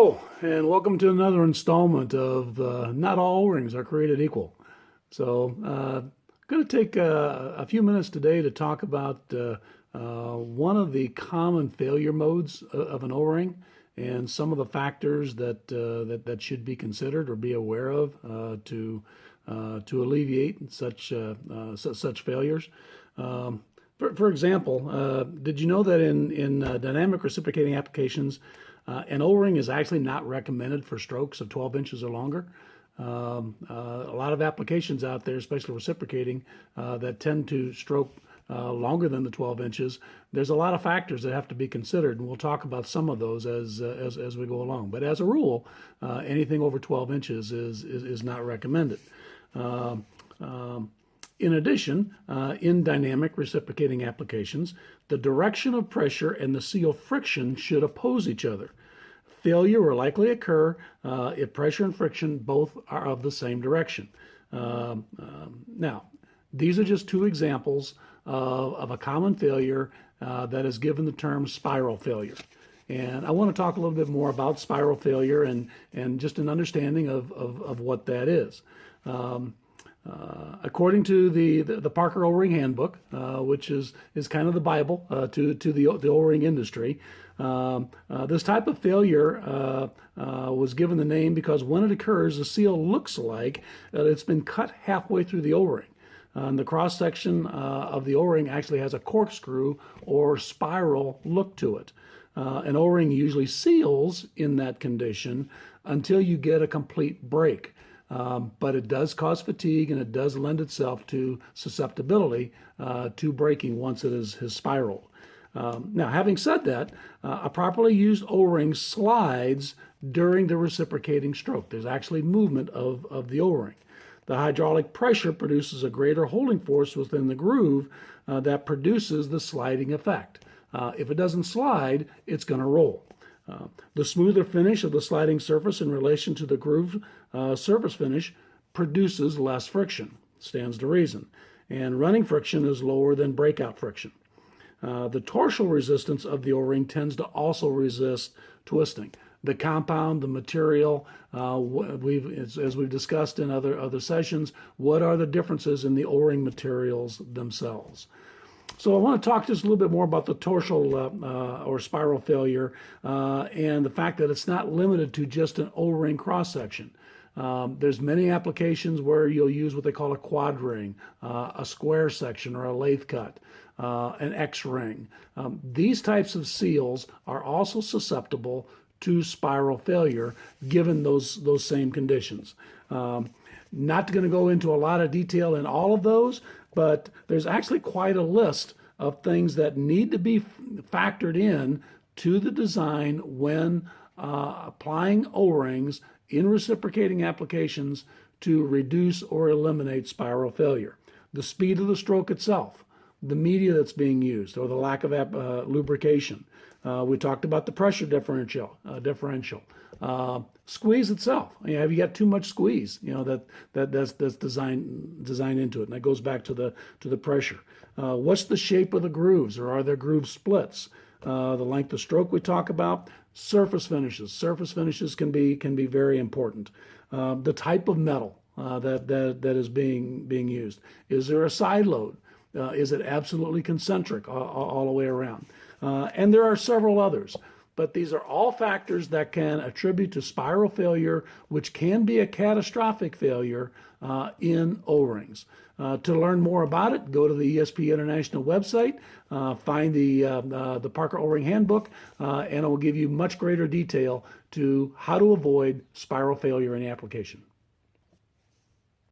Hello, and welcome to another installment of Not All O-Rings Are Created Equal. Going to take a few minutes today to talk about one of the common failure modes of an O-ring and some of the factors that should be considered or be aware of to alleviate such failures. For example, did you know that in dynamic reciprocating applications, an O-ring is actually not recommended for strokes of 12 inches or longer? A lot of applications out there, especially reciprocating, that tend to stroke longer than the 12 inches. There's a lot of factors that have to be considered, and we'll talk about some of those as we go along. But as a rule, anything over 12 inches is not recommended. In addition, in dynamic reciprocating applications, the direction of pressure and the seal friction should oppose each other. Failure will likely occur if pressure and friction both are of the same direction. Now, these are just two examples of a common failure that is given the term spiral failure. And I want to talk a little bit more about spiral failure and just an understanding of what that is. According to the Parker O-Ring Handbook, which is kind of the Bible to the O-Ring industry, this type of failure was given the name because when it occurs, the seal looks like it's been cut halfway through the O-ring. And the cross section of the O-ring actually has a corkscrew or spiral look to it. An O-ring usually seals in that condition until you get a complete break. But it does cause fatigue, and it does lend itself to susceptibility to breaking once it has spiraled. Now, having said that, a properly used O-ring slides during the reciprocating stroke. There's actually movement of the O-ring. The hydraulic pressure produces a greater holding force within the groove that produces the sliding effect. If it doesn't slide, it's going to roll. The smoother finish of the sliding surface in relation to the groove surface finish produces less friction, stands to reason, and running friction is lower than breakout friction. The torsional resistance of the O-ring tends to also resist twisting. The compound, the material, as we've discussed in other sessions, what are the differences in the O-ring materials themselves? So I want to talk just a little bit more about the torsional or spiral failure and the fact that it's not limited to just an O-ring cross-section. There's many applications where you'll use what they call a quad ring, a square section or a lathe cut, an X-ring. These types of seals are also susceptible to spiral failure given those same conditions. Not going to go into a lot of detail in all of those, but there's actually quite a list of things that need to be factored in to the design when applying O-rings in reciprocating applications to reduce or eliminate spiral failure. The speed of the stroke itself, the media that's being used, or the lack of lubrication. We talked about the pressure differential. Squeeze itself. Have you got too much squeeze? That's designed into it, and that goes back to the pressure. What's the shape of the grooves, or are there groove splits? The length of stroke we talk about. Surface finishes. Surface finishes can be very important. The type of metal that is being used. Is there a side load? Is it absolutely concentric all the way around? And there are several others. But these are all factors that can attribute to spiral failure, which can be a catastrophic failure in O-rings. To learn more about it, go to the ESP International website, find the Parker O-Ring Handbook, and it will give you much greater detail to how to avoid spiral failure in the application.